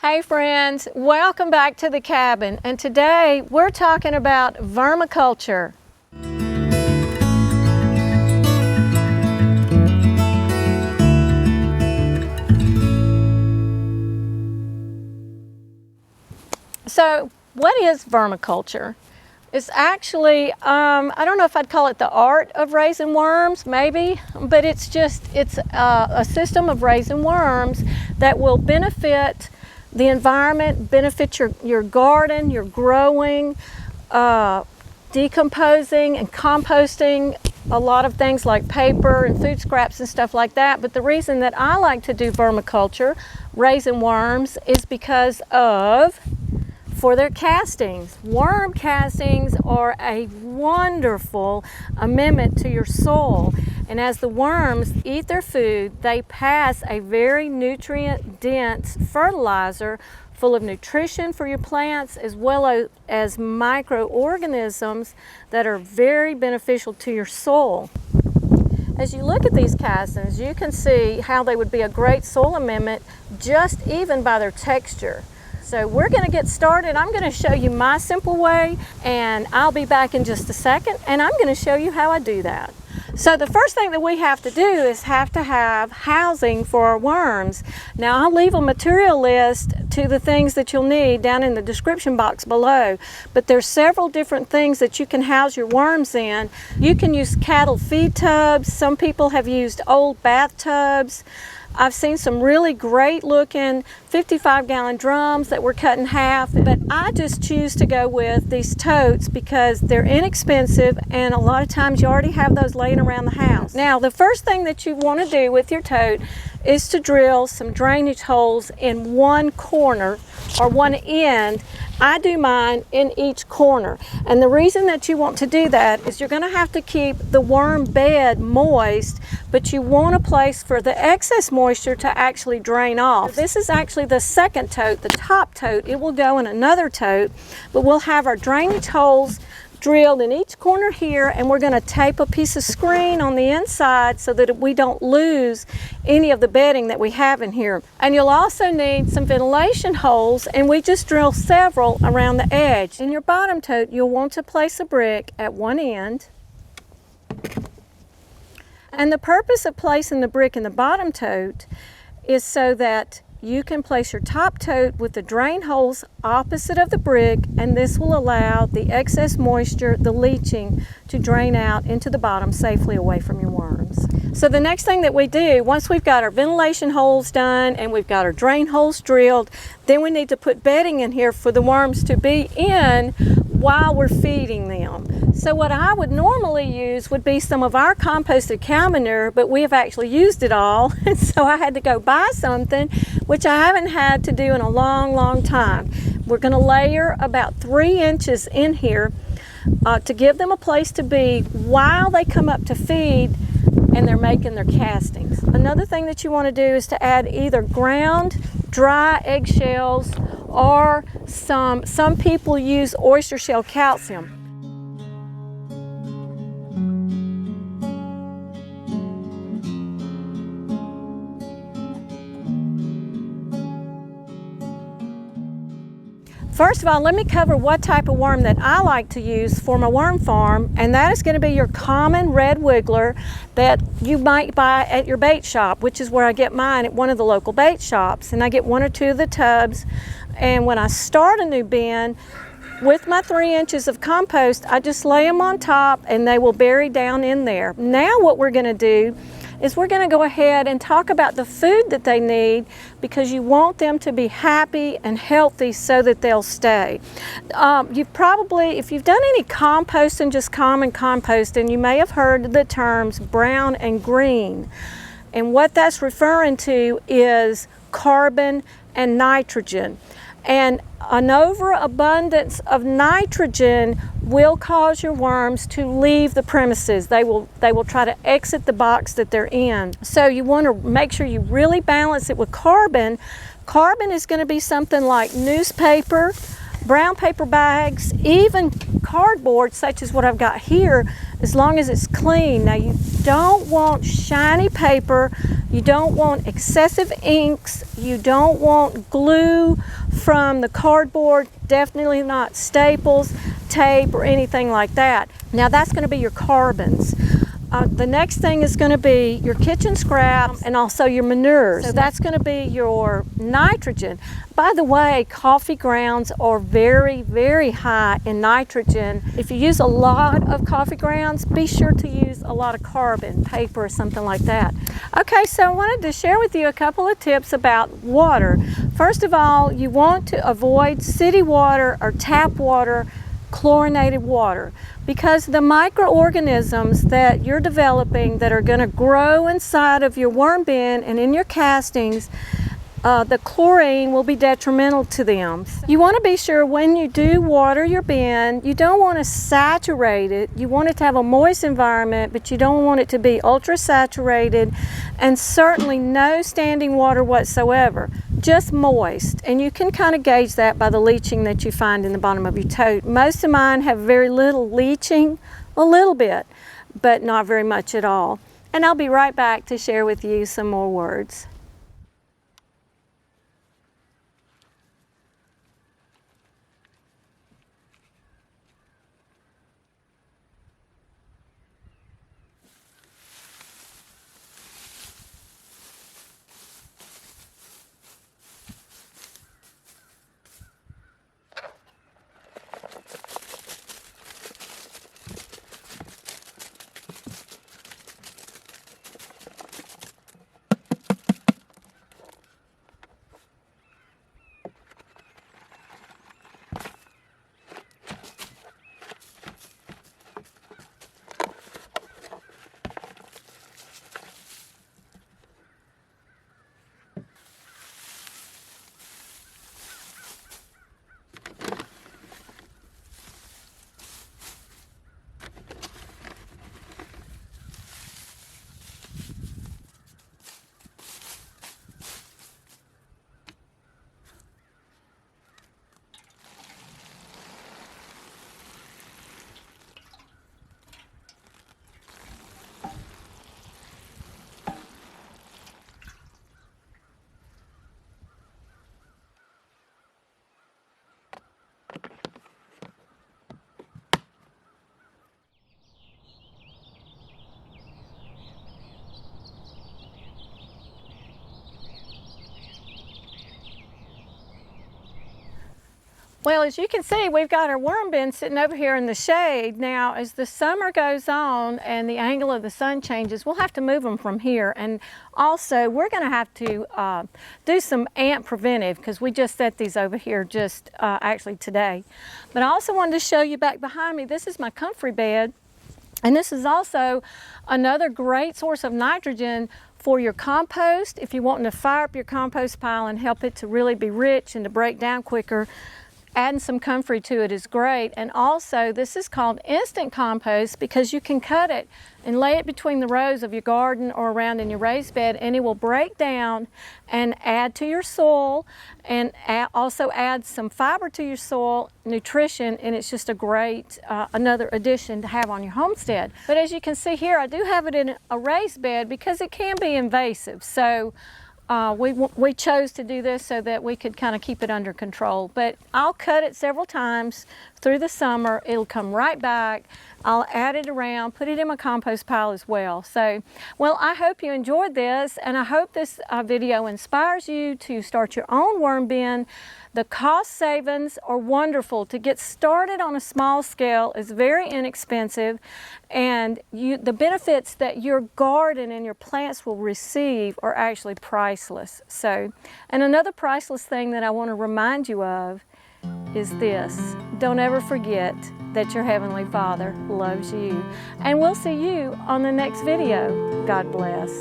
Hey friends, welcome back to the cabin, and today we're talking about vermiculture. So what is vermiculture? It's actually, I don't know if I'd call it the art of raising worms, maybe, but it's a system of raising worms that will benefit the environment, benefit your garden, your growing, decomposing and composting a lot of things like paper and food scraps and stuff like that. But the reason that I like to do vermiculture, raising worms, is because for their castings. Worm castings are a wonderful amendment to your soil. And as the worms eat their food, they pass a very nutrient-dense fertilizer full of nutrition for your plants, as well as microorganisms that are very beneficial to your soil. As you look at these castings, you can see how they would be a great soil amendment just even by their texture. So we're going to get started. I'm going to show you my simple way, and I'll be back in just a second, and I'm going to show you how I do that. So the first thing that we have to do is have housing for our worms. Now I'll leave a material list to the things that you'll need down in the description box below, but there's several different things that you can house your worms in. You can use cattle feed tubs. Some people have used old bathtubs. I've seen some really great looking 55-gallon drums that were cut in half, but I just choose to go with these totes because they're inexpensive, and a lot of times you already have those laying around the house. Now, the first thing that you want to do with your tote is to drill some drainage holes in one corner or one end. I do mine in each corner, and the reason that you want to do that is you're going to have to keep the worm bed moist, but you want a place for the excess moisture to actually drain off. This is actually the second tote, the top tote. It will go in another tote, but we'll have our drainage holes drilled in each corner here, and we're going to tape a piece of screen on the inside so that we don't lose any of the bedding that we have in here. And you'll also need some ventilation holes, and we just drill several around the edge. In your bottom tote, you'll want to place a brick at one end. And the purpose of placing the brick in the bottom tote is so that you can place your top tote with the drain holes opposite of the brick, and this will allow the excess moisture, the leaching, to drain out into the bottom safely away from your worms. So the next thing that we do, once we've got our ventilation holes done and we've got our drain holes drilled, then we need to put bedding in here for the worms to be in while we're feeding them. So what I would normally use would be some of our composted cow manure, but we have actually used it all, and so I had to go buy something, which I haven't had to do in a long time. We're going to layer about 3 inches in here to give them a place to be while they come up to feed and they're making their castings. Another thing that you want to do is to add either ground dry eggshells, or some people use oyster shell calcium. First of all, let me cover what type of worm that I like to use for my worm farm, and that is going to be your common red wiggler that you might buy at your bait shop, which is where I get mine, at one of the local bait shops. And I get 1 or 2 of the tubs, and when I start a new bin, with my 3 inches of compost, I just lay them on top and they will bury down in there. Now what we're going to do is we're going to go ahead and talk about the food that they need, because you want them to be happy and healthy so that they'll stay. If you've done any composting, just common composting, you may have heard the terms brown and green. And what that's referring to is carbon and nitrogen. And an overabundance of nitrogen will cause your worms to leave the premises. They will try to exit the box that they're in. So you want to make sure you really balance it with carbon. Carbon is going to be something like newspaper, brown paper bags, even cardboard such as what I've got here, as long as it's clean. Now you don't want shiny paper You don't want excessive inks. You don't want glue from the cardboard, definitely not staples, tape, or anything like that. Now that's going to be your carbons. The next thing is going to be your kitchen scraps and also your manures. So that's going to be your nitrogen. By the way, coffee grounds are very, very high in nitrogen. If you use a lot of coffee grounds, be sure to use a lot of carbon, paper, or something like that. Okay, so I wanted to share with you a couple of tips about water. First of all, you want to avoid city water or tap water, chlorinated water, because the microorganisms that you're developing that are going to grow inside of your worm bin and in your castings, the chlorine will be detrimental to them. You want to be sure when you do water your bin, you don't want to saturate it. You want it to have a moist environment, but you don't want it to be ultra saturated, and certainly no standing water whatsoever, just moist. And you can kind of gauge that by the leaching that you find in the bottom of your tote. Most of mine have very little leaching, a little bit, but not very much at all. And I'll be right back to share with you some more words. Well, as you can see, we've got our worm bin sitting over here in the shade. Now, as the summer goes on and the angle of the sun changes, we'll have to move them from here. And also, we're going to have to do some ant preventive, because we just set these over here just actually today. But I also wanted to show you back behind me, this is my comfrey bed. And this is also another great source of nitrogen for your compost. If you're wanting to fire up your compost pile and help it to really be rich and to break down quicker, adding some comfrey to it is great. And also, this is called instant compost because you can cut it and lay it between the rows of your garden or around in your raised bed, and it will break down and add to your soil, and also add some fiber to your soil, nutrition, and it's just a great another addition to have on your homestead. But as you can see here, I do have it in a raised bed because it can be invasive. So we chose to do this so that we could kind of keep it under control. But I'll cut it several times through the summer. It'll come right back. I'll add it around, put it in my compost pile as well. So, well, I hope you enjoyed this, and I hope this video inspires you to start your own worm bin. The cost savings are wonderful. To get started on a small scale is very inexpensive, and the benefits that your garden and your plants will receive are actually priceless. So, and another priceless thing that I want to remind you of is this: don't ever forget that your Heavenly Father loves you. And we'll see you on the next video. God bless.